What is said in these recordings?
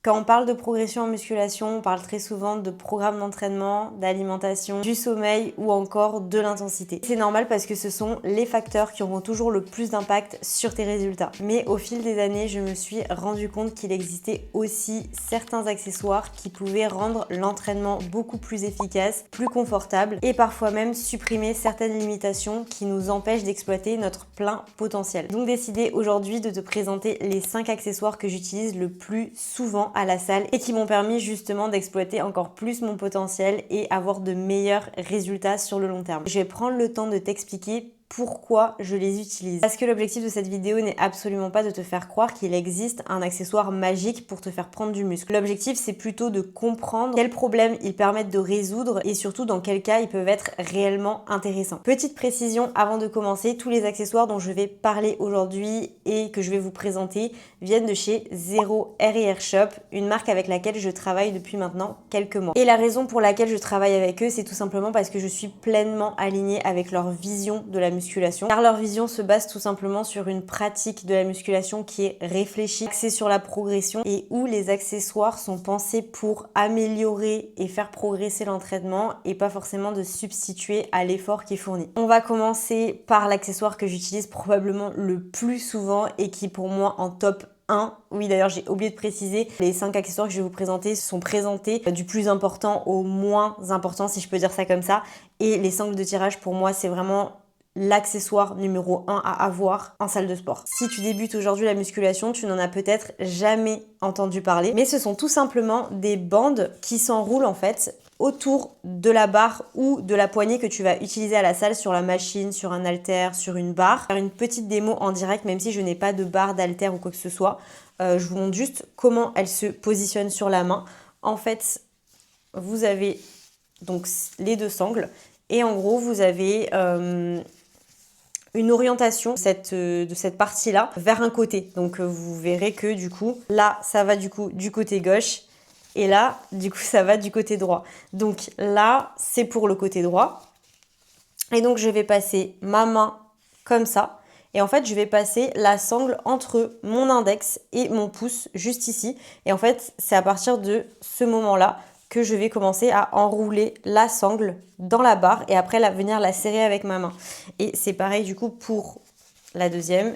Quand on parle de progression en musculation, on parle très souvent de programme d'entraînement, d'alimentation, du sommeil ou encore de l'intensité. C'est normal parce que ce sont les facteurs qui auront toujours le plus d'impact sur tes résultats. Mais au fil des années, je me suis rendu compte qu'il existait aussi certains accessoires qui pouvaient rendre l'entraînement beaucoup plus efficace, plus confortable et parfois même supprimer certaines limitations qui nous empêchent d'exploiter notre plein potentiel. Donc décidé aujourd'hui de te présenter les 5 accessoires que j'utilise le plus souvent à la salle et qui m'ont permis justement d'exploiter encore plus mon potentiel et avoir de meilleurs résultats sur le long terme. Je vais prendre le temps de t'expliquer pourquoi je les utilise. Parce que l'objectif de cette vidéo n'est absolument pas de te faire croire qu'il existe un accessoire magique pour te faire prendre du muscle. L'objectif, c'est plutôt de comprendre quels problèmes ils permettent de résoudre et surtout dans quel cas ils peuvent être réellement intéressants. Petite précision avant de commencer, tous les accessoires dont je vais parler aujourd'hui et que je vais vous présenter viennent de chez Zero RR Shop, une marque avec laquelle je travaille depuis maintenant quelques mois. Et la raison pour laquelle je travaille avec eux, c'est tout simplement parce que je suis pleinement alignée avec leur vision de la musculation, car leur vision se base tout simplement sur une pratique de la musculation qui est réfléchie, axée sur la progression et où les accessoires sont pensés pour améliorer et faire progresser l'entraînement et pas forcément de substituer à l'effort qui est fourni. On va commencer par l'accessoire que j'utilise probablement le plus souvent et qui pour moi en top 1. Oui, d'ailleurs, j'ai oublié de préciser, les 5 accessoires que je vais vous présenter sont présentés du plus important au moins important, si je peux dire ça comme ça. Et les sangles de tirage, pour moi, c'est vraiment l'accessoire numéro 1 à avoir en salle de sport. Si tu débutes aujourd'hui la musculation, tu n'en as peut-être jamais entendu parler, mais ce sont tout simplement des bandes qui s'enroulent en fait autour de la barre ou de la poignée que tu vas utiliser à la salle sur la machine, sur un haltère, sur une barre. Faire une petite démo en direct, même si je n'ai pas de barre d'haltère ou quoi que ce soit. Je vous montre juste comment elle se positionne sur la main. En fait, vous avez donc les 2 sangles et en gros, vous avez une orientation de cette partie-là vers un côté. Donc vous verrez que du coup, là, ça va du coup du côté gauche et là, du coup, ça va du côté droit. Donc là, c'est pour le côté droit. Et donc, je vais passer ma main comme ça. Et en fait, je vais passer la sangle entre mon index et mon pouce, juste ici. Et en fait, c'est à partir de ce moment-là que je vais commencer à enrouler la sangle dans la barre et après venir la serrer avec ma main. Et c'est pareil du coup pour la deuxième.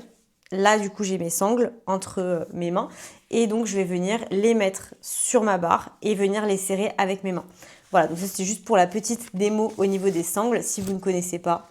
Là, du coup, j'ai mes sangles entre mes mains et donc je vais venir les mettre sur ma barre et venir les serrer avec mes mains. Voilà, donc ça c'était juste pour la petite démo au niveau des sangles, si vous ne connaissez pas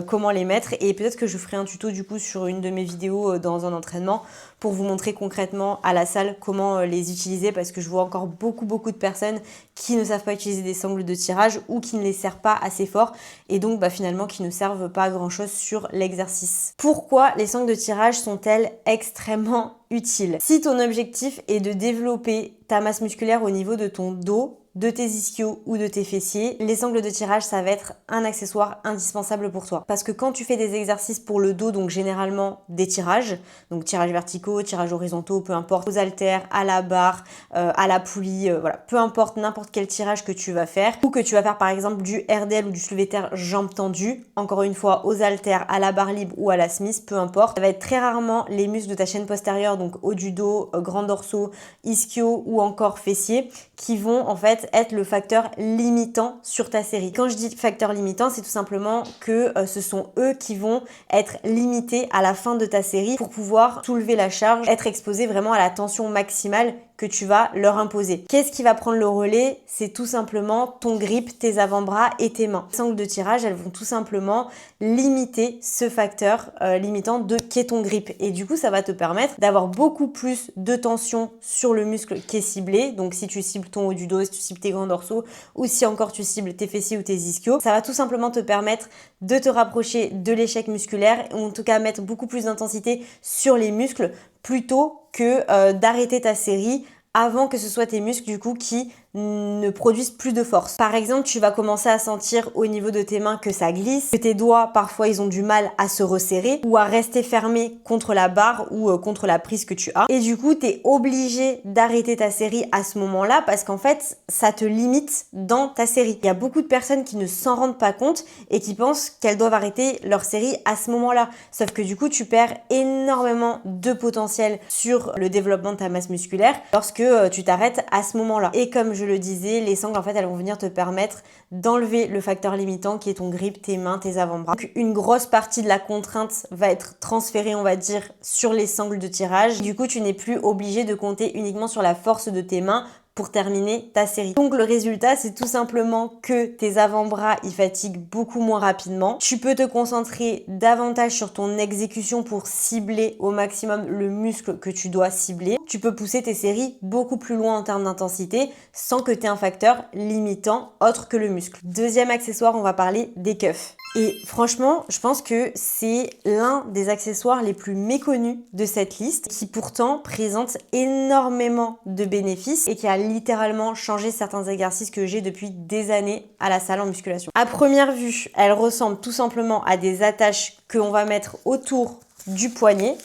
comment les mettre. Et peut-être que je ferai un tuto du coup sur une de mes vidéos dans un entraînement pour vous montrer concrètement à la salle comment les utiliser, parce que je vois encore beaucoup de personnes qui ne savent pas utiliser des sangles de tirage ou qui ne les serrent pas assez fort et donc finalement qui ne servent pas à grand chose sur l'exercice. Pourquoi les sangles de tirage sont-elles extrêmement utiles? Si ton objectif est de développer ta masse musculaire au niveau de ton dos, de tes ischios ou de tes fessiers, les sangles de tirage, ça va être un accessoire indispensable pour toi. Parce que quand tu fais des exercices pour le dos, donc généralement des tirages, donc tirages verticaux, tirages horizontaux, peu importe, aux haltères, à la barre, à la poulie, voilà, peu importe n'importe quel tirage que tu vas faire, ou que tu vas faire par exemple du RDL ou du soulevé terre jambes tendues, encore une fois aux haltères, à la barre libre ou à la Smith, peu importe, ça va être très rarement les muscles de ta chaîne postérieure, donc haut du dos, grand dorsaux, ischio ou encore fessiers, qui vont en fait être le facteur limitant sur ta série. Quand je dis facteur limitant, c'est tout simplement que ce sont eux qui vont être limités à la fin de ta série pour pouvoir soulever la charge, être exposé vraiment à la tension maximale que tu vas leur imposer. Qu'est-ce qui va prendre le relais? C'est tout simplement ton grip, tes avant-bras et tes mains. Les sangles de tirage, elles vont tout simplement limiter ce facteur limitant qu'est ton grip. Et du coup, ça va te permettre d'avoir beaucoup plus de tension sur le muscle qui est ciblé. Donc si tu cibles ton haut du dos, si tu cibles tes grands dorsaux ou si encore tu cibles tes fessiers ou tes ischios, ça va tout simplement te permettre de te rapprocher de l'échec musculaire ou en tout cas mettre beaucoup plus d'intensité sur les muscles plutôt que d'arrêter ta série avant que ce soit tes muscles du coup qui ne produisent plus de force. Par exemple, tu vas commencer à sentir au niveau de tes mains que ça glisse, que tes doigts parfois ils ont du mal à se resserrer ou à rester fermés contre la barre ou contre la prise que tu as. Et du coup, tu es obligé d'arrêter ta série à ce moment-là parce qu'en fait, ça te limite dans ta série. Il y a beaucoup de personnes qui ne s'en rendent pas compte et qui pensent qu'elles doivent arrêter leur série à ce moment-là. Sauf que du coup, tu perds énormément de potentiel sur le développement de ta masse musculaire lorsque tu t'arrêtes à ce moment-là. Et comme je le disais, les sangles, en fait, elles vont venir te permettre d'enlever le facteur limitant qui est ton grip, tes mains, tes avant-bras. Donc, une grosse partie de la contrainte va être transférée, on va dire, sur les sangles de tirage. Du coup, tu n'es plus obligé de compter uniquement sur la force de tes mains pour terminer ta série. Donc le résultat, c'est tout simplement que tes avant-bras, ils fatiguent beaucoup moins rapidement. Tu peux te concentrer davantage sur ton exécution pour cibler au maximum le muscle que tu dois cibler. Tu peux pousser tes séries beaucoup plus loin en termes d'intensité sans que tu aies un facteur limitant autre que le muscle. Deuxième accessoire, on va parler des cuffs. Et franchement, je pense que c'est l'un des accessoires les plus méconnus de cette liste qui pourtant présente énormément de bénéfices et qui a littéralement changé certains exercices que j'ai depuis des années à la salle en musculation. À première vue, elle ressemble tout simplement à des attaches qu'on va mettre autour du poignet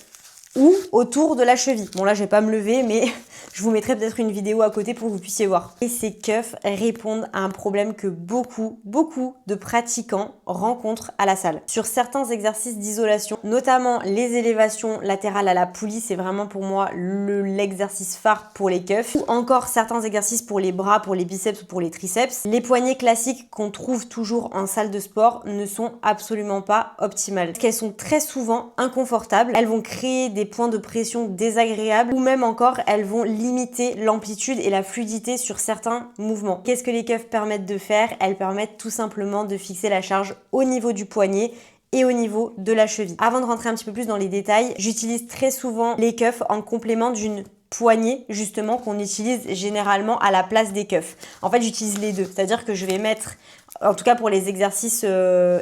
ou autour de la cheville. Bon là, je vais pas me lever, mais je vous mettrai peut-être une vidéo à côté pour que vous puissiez voir. Et ces cuffs répondent à un problème que beaucoup de pratiquants rencontrent à la salle. Sur certains exercices d'isolation, notamment les élévations latérales à la poulie, c'est vraiment pour moi l'exercice phare pour les cuffs. Ou encore certains exercices pour les bras, pour les biceps ou pour les triceps. Les poignées classiques qu'on trouve toujours en salle de sport ne sont absolument pas optimales. Parce qu'elles sont très souvent inconfortables. Elles vont créer des points de pression désagréables ou même encore elles vont limiter l'amplitude et la fluidité sur certains mouvements. Qu'est-ce que les cuffs permettent de faire? Elles permettent tout simplement de fixer la charge au niveau du poignet et au niveau de la cheville. Avant de rentrer un petit peu plus dans les détails, j'utilise très souvent les cuffs en complément d'une poignée justement qu'on utilise généralement à la place des cuffs. En fait, j'utilise les deux, c'est-à-dire que je vais mettre, en tout cas pour les exercices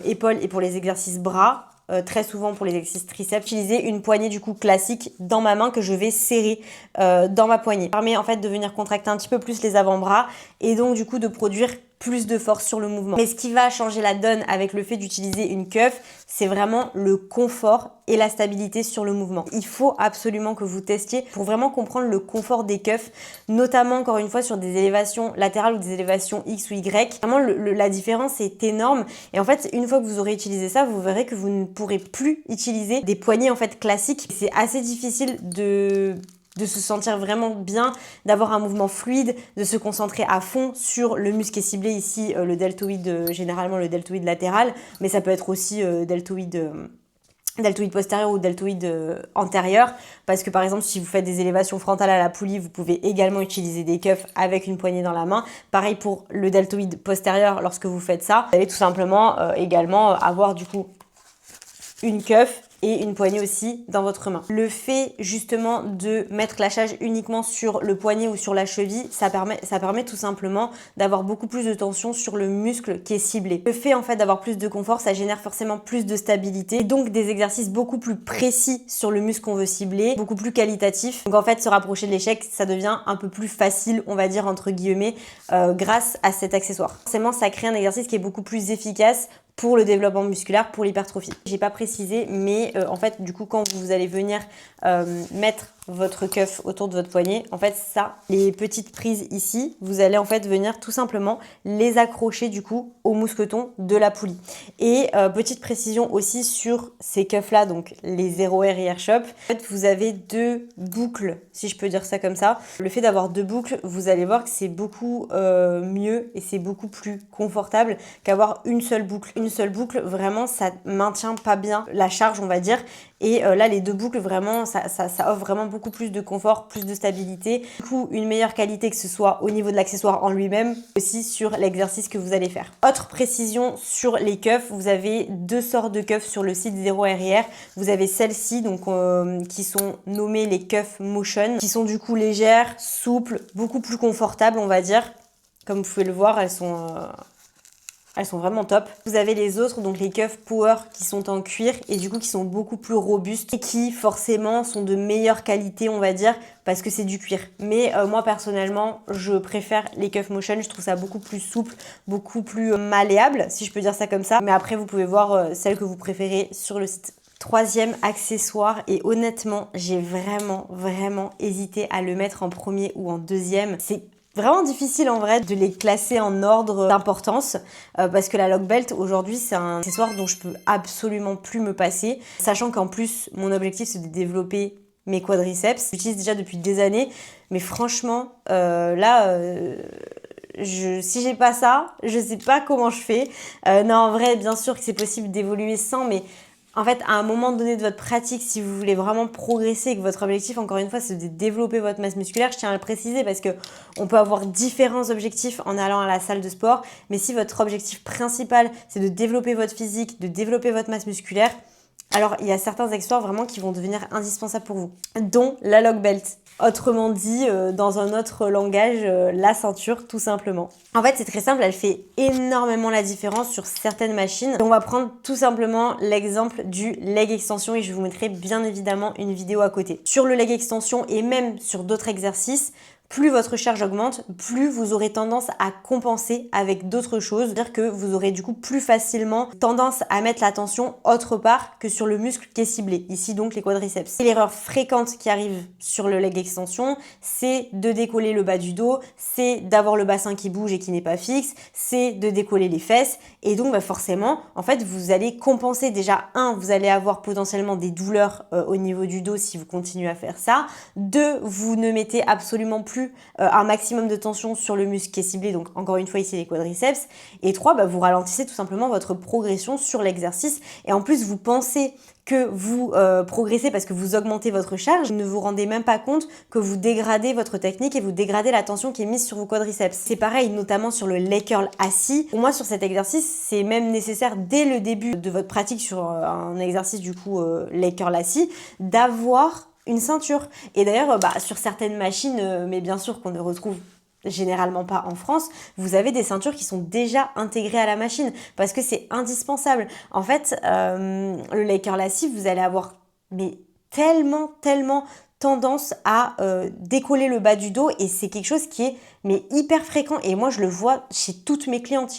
épaules et pour les exercices bras, très souvent pour les exercices triceps, utiliser une poignée du coup classique dans ma main que je vais serrer dans ma poignée. Ça permet en fait de venir contracter un petit peu plus les avant-bras et donc du coup de produire plus de force sur le mouvement. Mais ce qui va changer la donne avec le fait d'utiliser une cuff, c'est vraiment le confort et la stabilité sur le mouvement. Il faut absolument que vous testiez pour vraiment comprendre le confort des cuffs, notamment encore une fois sur des élévations latérales ou des élévations X ou Y. Vraiment la différence est énorme et en fait une fois que vous aurez utilisé ça, vous verrez que vous ne pourrez plus utiliser des poignées en fait classiques. C'est assez difficile de se sentir vraiment bien, d'avoir un mouvement fluide, de se concentrer à fond sur le muscle qui est ciblé ici, le deltoïde, généralement le deltoïde latéral, mais ça peut être aussi deltoïde postérieur ou deltoïde antérieur, parce que par exemple si vous faites des élévations frontales à la poulie, vous pouvez également utiliser des cuffs avec une poignée dans la main. Pareil pour le deltoïde postérieur, lorsque vous faites ça, vous allez tout simplement également avoir du coup une cuff et une poignée aussi dans votre main. Le fait justement de mettre la charge uniquement sur le poignet ou sur la cheville, ça permet tout simplement d'avoir beaucoup plus de tension sur le muscle qui est ciblé. Le fait en fait d'avoir plus de confort, ça génère forcément plus de stabilité et donc des exercices beaucoup plus précis sur le muscle qu'on veut cibler, beaucoup plus qualitatifs. Donc en fait se rapprocher de l'échec, ça devient un peu plus facile, on va dire entre guillemets, grâce à cet accessoire. Forcément ça crée un exercice qui est beaucoup plus efficace pour le développement musculaire, pour l'hypertrophie. J'ai pas précisé, mais en fait, du coup, quand vous allez venir mettre votre cuff autour de votre poignet, en fait, ça, les petites prises ici, vous allez en fait venir tout simplement les accrocher du coup au mousqueton de la poulie. Et petite précision aussi sur ces cuffs-là, donc les 0R et AirShop, en fait, vous avez deux boucles, si je peux dire ça comme ça. Le fait d'avoir deux boucles, vous allez voir que c'est beaucoup mieux et c'est beaucoup plus confortable qu'avoir une seule boucle. Une seule boucle, vraiment, ça maintient pas bien la charge, on va dire. Et là, les deux boucles, vraiment, ça offre vraiment beaucoup plus de confort, plus de stabilité. Du coup, une meilleure qualité que ce soit au niveau de l'accessoire en lui-même, aussi sur l'exercice que vous allez faire. Autre précision sur les cuffs, vous avez deux sortes de cuffs sur le site 0RR. Vous avez celles-ci, donc qui sont nommées les cuffs Motion, qui sont du coup légères, souples, beaucoup plus confortables, on va dire. Comme vous pouvez le voir, elles sont Elles sont vraiment top. Vous avez les autres, donc les Cuff Power qui sont en cuir et du coup qui sont beaucoup plus robustes et qui forcément sont de meilleure qualité, on va dire, parce que c'est du cuir. Mais moi personnellement, je préfère les Cuff Motion. Je trouve ça beaucoup plus souple, beaucoup plus malléable, si je peux dire ça comme ça. Mais après, vous pouvez voir celle que vous préférez sur le site. Troisième accessoire, et honnêtement, j'ai vraiment hésité à le mettre en premier ou en deuxième. C'est vraiment difficile en vrai de les classer en ordre d'importance parce que la lock belt aujourd'hui c'est un accessoire dont je peux absolument plus me passer, sachant qu'en plus mon objectif c'est de développer mes quadriceps. J'utilise déjà depuis des années, mais franchement si j'ai pas ça, je sais pas comment je fais. Non, en vrai, bien sûr que c'est possible d'évoluer sans, mais en fait, à un moment donné de votre pratique, si vous voulez vraiment progresser et que votre objectif, encore une fois, c'est de développer votre masse musculaire, je tiens à le préciser parce que on peut avoir différents objectifs en allant à la salle de sport, mais si votre objectif principal, c'est de développer votre physique, de développer votre masse musculaire, alors il y a certains accessoires vraiment qui vont devenir indispensables pour vous, dont la lock belt. Autrement dit, dans un autre langage, la ceinture, tout simplement. En fait, c'est très simple, elle fait énormément la différence sur certaines machines. On va prendre tout simplement l'exemple du leg extension et je vous mettrai bien évidemment une vidéo à côté. Sur le leg extension et même sur d'autres exercices, plus votre charge augmente, plus vous aurez tendance à compenser avec d'autres choses. C'est-à-dire que vous aurez du coup plus facilement tendance à mettre l'attention autre part que sur le muscle qui est ciblé. Ici donc les quadriceps. Et l'erreur fréquente qui arrive sur le leg extension, c'est de décoller le bas du dos, c'est d'avoir le bassin qui bouge et qui n'est pas fixe, c'est de décoller les fesses. Et donc forcément, en fait, vous allez compenser déjà. Vous allez avoir potentiellement des douleurs au niveau du dos si vous continuez à faire ça. 2, vous ne mettez absolument plus un maximum de tension sur le muscle qui est ciblé, donc encore une fois ici les quadriceps. Et 3, vous ralentissez tout simplement votre progression sur l'exercice et en plus vous pensez que vous progressez parce que vous augmentez votre charge, ne vous rendez même pas compte que vous dégradez votre technique et vous dégradez la tension qui est mise sur vos quadriceps. C'est pareil notamment sur le leg curl assis. Pour moi sur cet exercice, c'est même nécessaire dès le début de votre pratique sur un exercice du coup leg curl assis, d'avoir une ceinture. Et d'ailleurs, sur certaines machines, mais bien sûr qu'on ne retrouve généralement pas en France, vous avez des ceintures qui sont déjà intégrées à la machine parce que c'est indispensable. En fait, le leg curl assis, vous allez avoir tellement tendance à décoller le bas du dos et c'est quelque chose qui est hyper fréquent et moi je le vois chez toutes mes clientes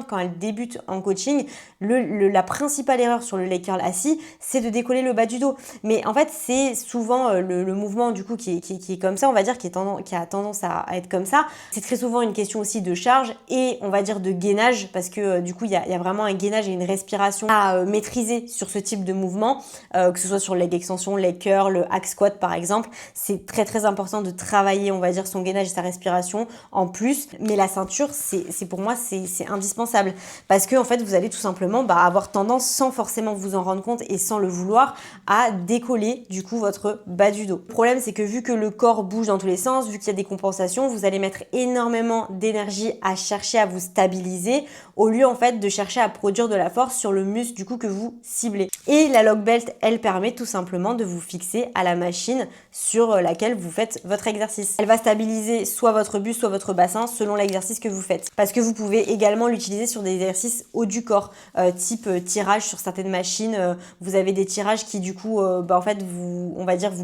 quand elles débutent en coaching, la principale erreur sur le leg curl assis, c'est de décoller le bas du dos. Mais en fait, c'est souvent le mouvement du coup qui est comme ça, on va dire, qui a tendance à être comme ça. C'est très souvent une question aussi de charge et on va dire de gainage parce que du coup, il y a vraiment un gainage et une respiration à maîtriser sur ce type de mouvement, que ce soit sur leg extension, leg curl, hack squat par exemple. C'est très important de travailler, on va dire, son gainage et sa respiration en plus, mais la ceinture c'est pour moi c'est indispensable parce que en fait vous allez tout simplement avoir tendance sans forcément vous en rendre compte et sans le vouloir à décoller du coup votre bas du dos. Le problème c'est que vu que le corps bouge dans tous les sens, vu qu'il y a des compensations, vous allez mettre énormément d'énergie à chercher à vous stabiliser au lieu en fait de chercher à produire de la force sur le muscle du coup que vous ciblez. Et la lock belt, elle permet tout simplement de vous fixer à la machine sur laquelle vous faites votre exercice. Elle va stabiliser soit votre buste, soit votre bassin selon l'exercice que vous faites. Parce que vous pouvez également l'utiliser sur des exercices haut du corps, type tirage sur certaines machines. Vous avez des tirages qui du coup, en fait, vous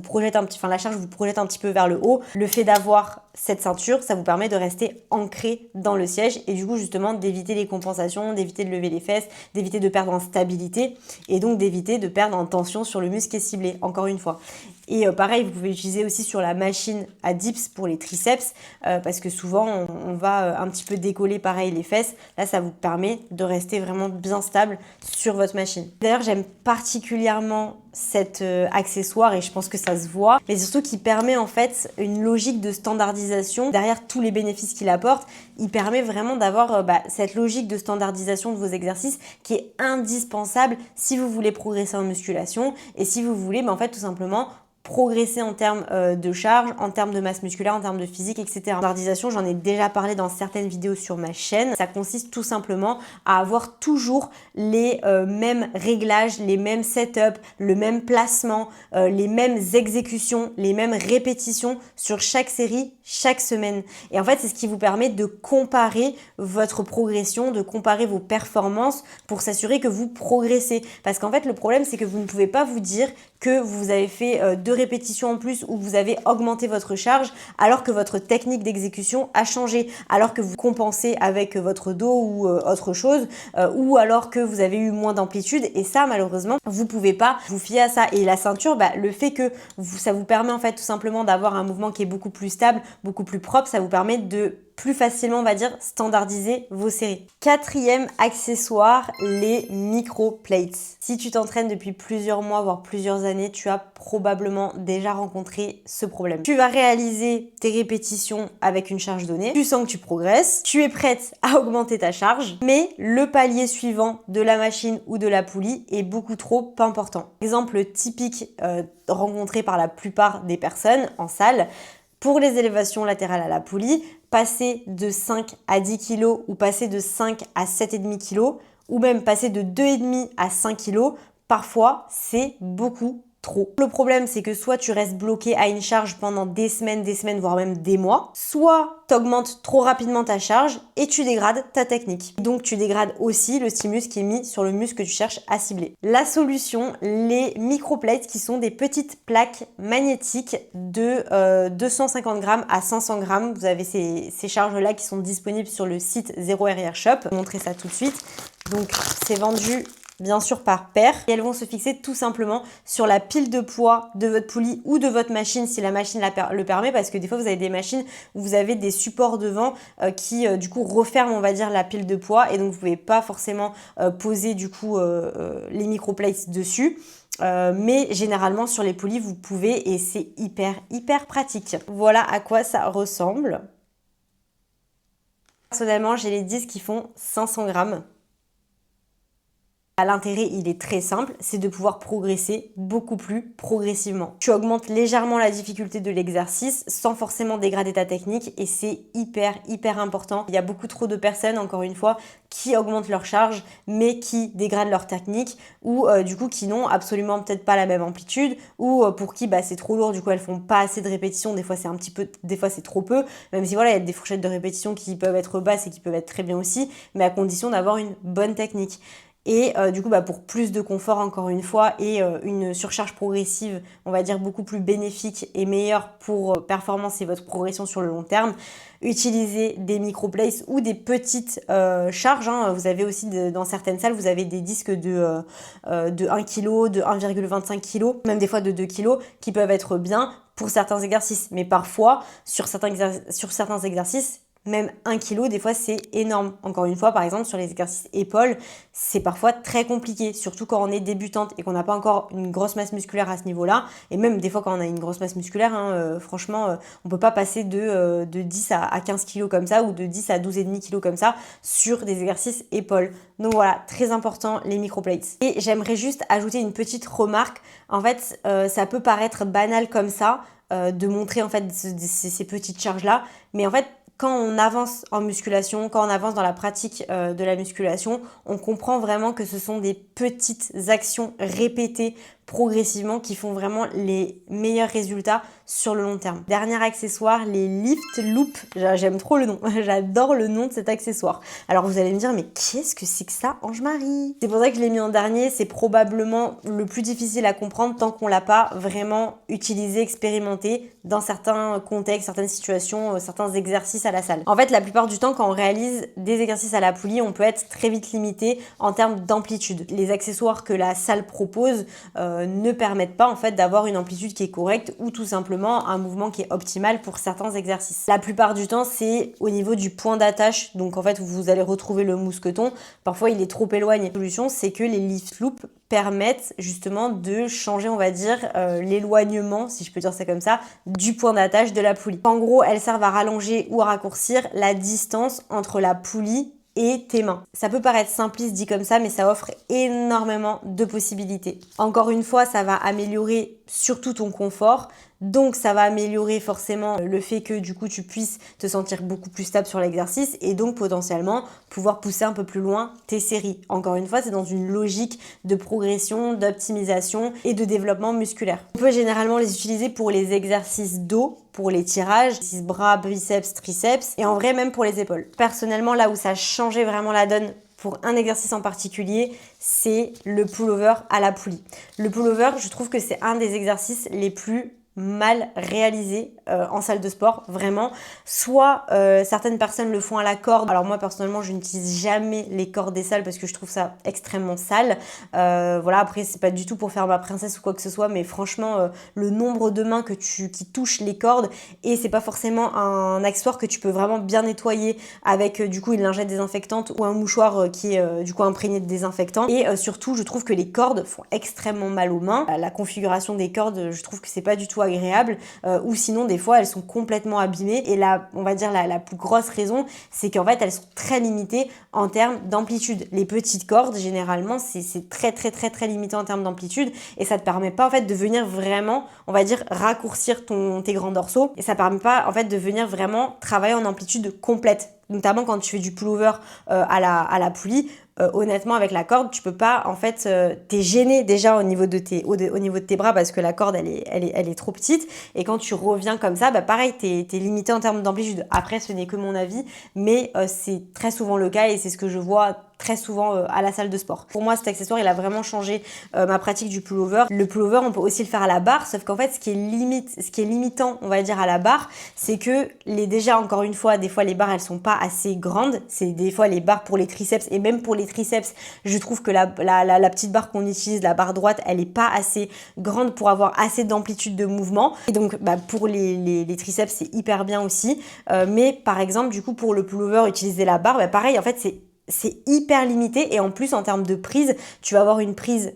projettent un petit, la charge vous projette un petit peu vers le haut. Le fait d'avoir cette ceinture, ça vous permet de rester ancré dans le siège et du coup justement d'éviter les compensations, d'éviter de lever les fesses, d'éviter de perdre en stabilité et donc d'éviter de perdre en tension sur le muscle qui est ciblé, encore une fois. Et pareil, vous pouvez l'utiliser aussi sur la machine à dips pour les triceps parce que souvent on va un petit peu décoller pareil les fesses. Là, ça vous permet de rester vraiment bien stable sur votre machine. D'ailleurs, j'aime particulièrement cet accessoire et je pense que ça se voit, mais surtout qui permet en fait une logique de standardisation derrière tous les bénéfices qu'il apporte. Il permet vraiment d'avoir cette logique de standardisation de vos exercices qui est indispensable si vous voulez progresser en musculation et si vous voulez en fait tout simplement progresser en termes de charge, en termes de masse musculaire, en termes de physique, etc. Standardisation, j'en ai déjà parlé dans certaines vidéos sur ma chaîne. Ça consiste tout simplement à avoir toujours les mêmes réglages, les mêmes setups, le même placement, les mêmes exécutions, les mêmes répétitions sur chaque série, chaque semaine. Et en fait, c'est ce qui vous permet de comparer votre progression, de comparer vos performances pour s'assurer que vous progressez. Parce qu'en fait, le problème, c'est que vous ne pouvez pas vous dire que vous avez fait 2 répétitions en plus ou vous avez augmenté votre charge alors que votre technique d'exécution a changé, alors que vous compensez avec votre dos ou autre chose, ou alors que vous avez eu moins d'amplitude. Et ça, malheureusement, vous pouvez pas vous fier à ça. Et la ceinture, le fait que ça vous permet en fait tout simplement d'avoir un mouvement qui est beaucoup plus stable, beaucoup plus propre, ça vous permet de plus facilement, on va dire, standardiser vos séries. 4e accessoire, les micro-plates. Si tu t'entraînes depuis plusieurs mois, voire plusieurs années, tu as probablement déjà rencontré ce problème. Tu vas réaliser tes répétitions avec une charge donnée, tu sens que tu progresses, tu es prête à augmenter ta charge, mais le palier suivant de la machine ou de la poulie est beaucoup trop important. Exemple typique rencontré par la plupart des personnes en salle, pour les élévations latérales à la poulie, passer de 5 à 10 kg ou passer de 5 à 7,5 kg ou même passer de 2,5 à 5 kg, parfois c'est beaucoup trop. Le problème, c'est que soit tu restes bloqué à une charge pendant des semaines, voire même des mois, soit tu augmentes trop rapidement ta charge et tu dégrades ta technique. Donc tu dégrades aussi le stimulus qui est mis sur le muscle que tu cherches à cibler. La solution, les microplates qui sont des petites plaques magnétiques de 250 grammes à 500 grammes. Vous avez ces charges-là qui sont disponibles sur le site 0RR Shop. Je vais vous montrer ça tout de suite. Donc c'est vendu bien sûr par paire, et elles vont se fixer tout simplement sur la pile de poids de votre poulie ou de votre machine si la machine le permet, parce que des fois vous avez des machines où vous avez des supports devant qui du coup referment, on va dire, la pile de poids, et donc vous pouvez pas forcément poser du coup les microplates dessus. Mais généralement sur les poulies vous pouvez, et c'est hyper pratique. Voilà à quoi ça ressemble. Personnellement, j'ai les disques qui font 500 grammes. L'intérêt, il est très simple, c'est de pouvoir progresser beaucoup plus progressivement. Tu augmentes légèrement la difficulté de l'exercice sans forcément dégrader ta technique, et c'est hyper important. Il y a beaucoup trop de personnes, encore une fois, qui augmentent leur charge mais qui dégradent leur technique, ou du coup qui n'ont absolument peut-être pas la même amplitude, ou pour qui c'est trop lourd, du coup elles font pas assez de répétitions, des fois c'est un petit peu, des fois c'est trop peu, même si voilà, il y a des fourchettes de répétitions qui peuvent être basses et qui peuvent être très bien aussi, mais à condition d'avoir une bonne technique. Et du coup, pour plus de confort, encore une fois, et une surcharge progressive, on va dire beaucoup plus bénéfique et meilleure pour performance et votre progression sur le long terme, utilisez des microplates ou des petites charges. Vous avez aussi, dans certaines salles, vous avez des disques de 1 kg, de 1,25 kg, même des fois de 2 kg, qui peuvent être bien pour certains exercices. Mais parfois, sur certains exercices, même 1 kg, des fois c'est énorme. Encore une fois, par exemple, sur les exercices épaules, c'est parfois très compliqué, surtout quand on est débutante et qu'on n'a pas encore une grosse masse musculaire à ce niveau-là. Et même des fois quand on a une grosse masse musculaire, franchement, on peut pas passer de 10 à 15 kg comme ça, ou de 10 à 12,5 kg comme ça sur des exercices épaules. Donc voilà, très important les microplates. Et j'aimerais juste ajouter une petite remarque. En fait, ça peut paraître banal comme ça, de montrer en fait ces petites charges-là, mais en fait, quand on avance en musculation, quand on avance dans la pratique de la musculation, on comprend vraiment que ce sont des petites actions répétées progressivement qui font vraiment les meilleurs résultats sur le long terme. Dernier accessoire, les lift loops. J'aime trop le nom, j'adore le nom de cet accessoire. Alors vous allez me dire, mais qu'est-ce que c'est que ça, Ange-Marie? C'est pour ça que je l'ai mis en dernier, c'est probablement le plus difficile à comprendre tant qu'on l'a pas vraiment utilisé, expérimenté dans certains contextes, certaines situations, certains exercices à la salle. En fait, la plupart du temps, quand on réalise des exercices à la poulie, on peut être très vite limité en termes d'amplitude. Les accessoires que la salle propose ne permettent pas en fait d'avoir une amplitude qui est correcte, ou tout simplement un mouvement qui est optimal pour certains exercices. La plupart du temps, c'est au niveau du point d'attache, donc en fait vous allez retrouver le mousqueton, parfois il est trop éloigné. La solution, c'est que les lift loops permettent justement de changer, on va dire, l'éloignement, si je peux dire ça comme ça, du point d'attache de la poulie. En gros, elles servent à rallonger ou à raccourcir la distance entre la poulie et tes mains. Ça peut paraître simpliste dit comme ça, mais ça offre énormément de possibilités. Encore une fois, ça va améliorer surtout ton confort. Donc ça va améliorer forcément le fait que du coup tu puisses te sentir beaucoup plus stable sur l'exercice et donc potentiellement pouvoir pousser un peu plus loin tes séries. Encore une fois, c'est dans une logique de progression, d'optimisation et de développement musculaire. On peut généralement les utiliser pour les exercices dos, pour les tirages, exercices bras, biceps, triceps et en vrai même pour les épaules. Personnellement, là où ça a changé vraiment la donne pour un exercice en particulier, c'est le pullover à la poulie. Le pullover, je trouve que c'est un des exercices les plus mal réalisé en salle de sport, vraiment. Soit certaines personnes le font à la corde. Alors moi personnellement je n'utilise jamais les cordes des salles parce que je trouve ça extrêmement sale. Voilà, après c'est pas du tout pour faire ma princesse ou quoi que ce soit, mais franchement le nombre de mains qui touchent les cordes, et c'est pas forcément un accessoire que tu peux vraiment bien nettoyer avec du coup une lingette désinfectante ou un mouchoir qui est du coup imprégné de désinfectant. Et surtout je trouve que les cordes font extrêmement mal aux mains. La configuration des cordes, je trouve que c'est pas du tout agréable, ou sinon des fois elles sont complètement abîmées, et là on va dire la plus grosse raison, c'est qu'en fait elles sont très limitées en termes d'amplitude. Les petites cordes généralement c'est très limité en termes d'amplitude, et ça te permet pas en fait de venir vraiment, on va dire, raccourcir tes grands dorsaux, et ça permet pas en fait de venir vraiment travailler en amplitude complète, notamment quand tu fais du pullover à la poulie. Honnêtement, avec la corde, tu peux pas, en fait, t'es gêné déjà au niveau de tes bras parce que la corde, elle est trop petite. Et quand tu reviens comme ça, bah pareil, t'es limité en termes d'amplitude. Après, ce n'est que mon avis, mais c'est très souvent le cas et c'est ce que je vois très souvent à la salle de sport. Pour moi, cet accessoire, il a vraiment changé ma pratique du pullover. Le pullover, on peut aussi le faire à la barre, sauf qu'en fait, ce qui est limitant, on va dire, à la barre, c'est que déjà, encore une fois, des fois, les barres, elles sont pas assez grandes. C'est des fois les barres pour les triceps, et même pour les triceps, je trouve que la petite barre qu'on utilise, la barre droite, elle est pas assez grande pour avoir assez d'amplitude de mouvement. Et donc, bah, pour les triceps, c'est hyper bien aussi. Mais par exemple, du coup, pour le pullover, utiliser la barre, bah, pareil, en fait, c'est hyper limité, et en plus en termes de prise, tu vas avoir une prise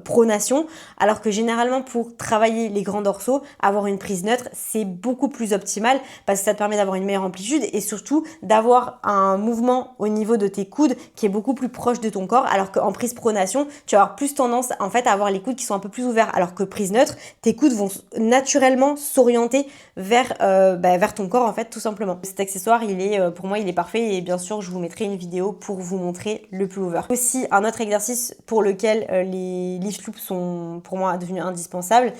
pronation, alors que généralement pour travailler les grands dorsaux, avoir une prise neutre, c'est beaucoup plus optimal parce que ça te permet d'avoir une meilleure amplitude et surtout d'avoir un mouvement au niveau de tes coudes qui est beaucoup plus proche de ton corps, alors qu'en prise pronation, tu vas avoir plus tendance en fait à avoir les coudes qui sont un peu plus ouverts, alors que prise neutre, tes coudes vont naturellement s'orienter vers ton corps en fait, tout simplement. Cet accessoire, pour moi, il est parfait, et bien sûr, je vous mettrai une vidéo pour vous montrer le pullover. Aussi, un autre exercice pour lequel les lift loops sont pour moi devenus indispensables,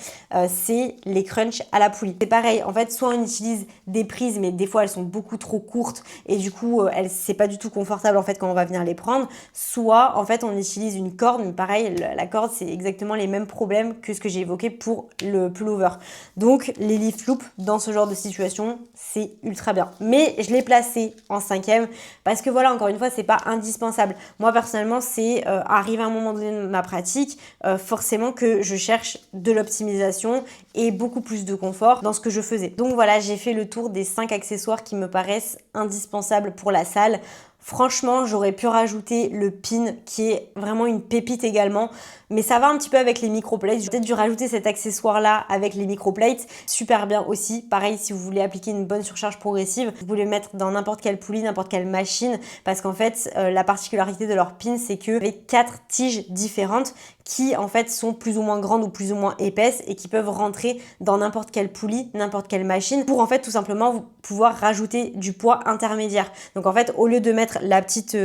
c'est les crunchs à la poulie. C'est pareil, en fait, soit on utilise des prises, mais des fois elles sont beaucoup trop courtes et du coup c'est pas du tout confortable en fait quand on va venir les prendre, soit en fait on utilise une corde, mais pareil, la corde c'est exactement les mêmes problèmes que ce que j'ai évoqué pour le pullover. Donc les lift loops dans ce genre de situation, c'est ultra bien. Mais je l'ai placé en 5e parce que voilà, encore une fois, c'est pas indispensable. Moi personnellement, c'est arrivé à un moment donné de ma pratique, forcément que je cherche de l'optimisation et beaucoup plus de confort dans ce que je faisais. Donc voilà, j'ai fait le tour des 5 accessoires qui me paraissent indispensables pour la salle. Franchement, j'aurais pu rajouter le pin qui est vraiment une pépite également, mais ça va un petit peu avec les microplates. J'ai peut-être dû rajouter cet accessoire-là avec les microplates, super bien aussi. Pareil, si vous voulez appliquer une bonne surcharge progressive, vous pouvez le mettre dans n'importe quelle poulie, n'importe quelle machine, parce qu'en fait, la particularité de leur pin, c'est que avec 4 tiges différentes qui en fait sont plus ou moins grandes ou plus ou moins épaisses et qui peuvent rentrer dans n'importe quelle poulie, n'importe quelle machine pour en fait tout simplement pouvoir rajouter du poids intermédiaire. Donc en fait, au lieu de mettre la petite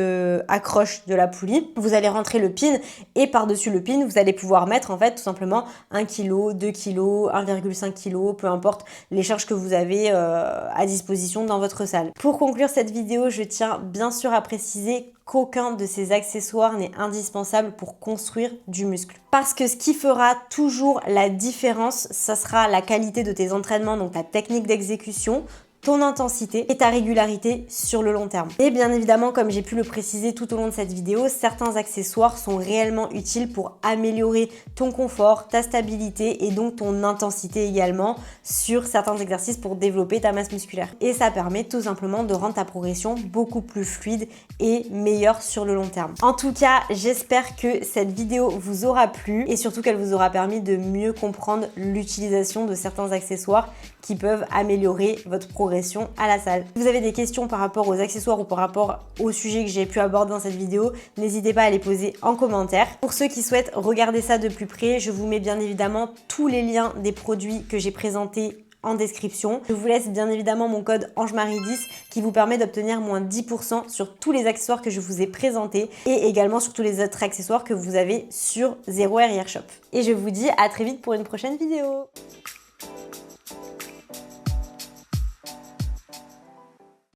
accroche de la poulie, vous allez rentrer le pin et par-dessus le pin, vous allez pouvoir mettre en fait tout simplement 1 kg, 2 kg, 1,5 kg, peu importe les charges que vous avez à disposition dans votre salle. Pour conclure cette vidéo, je tiens bien sûr à préciser qu'aucun de ces accessoires n'est indispensable pour construire du muscle. Parce que ce qui fera toujours la différence, ça sera la qualité de tes entraînements, donc ta technique d'exécution, ton intensité et ta régularité sur le long terme. Et bien évidemment, comme j'ai pu le préciser tout au long de cette vidéo, certains accessoires sont réellement utiles pour améliorer ton confort, ta stabilité et donc ton intensité également sur certains exercices pour développer ta masse musculaire. Et ça permet tout simplement de rendre ta progression beaucoup plus fluide et meilleure sur le long terme. En tout cas, j'espère que cette vidéo vous aura plu et surtout qu'elle vous aura permis de mieux comprendre l'utilisation de certains accessoires qui peuvent améliorer votre progression progression à la salle. Si vous avez des questions par rapport aux accessoires ou par rapport au sujet que j'ai pu aborder dans cette vidéo, n'hésitez pas à les poser en commentaire. Pour ceux qui souhaitent regarder ça de plus près, je vous mets bien évidemment tous les liens des produits que j'ai présentés en description. Je vous laisse bien évidemment mon code ANGEMARIE10 qui vous permet d'obtenir moins 10% sur tous les accessoires que je vous ai présentés et également sur tous les autres accessoires que vous avez sur 0R Shop. Et je vous dis à très vite pour une prochaine vidéo.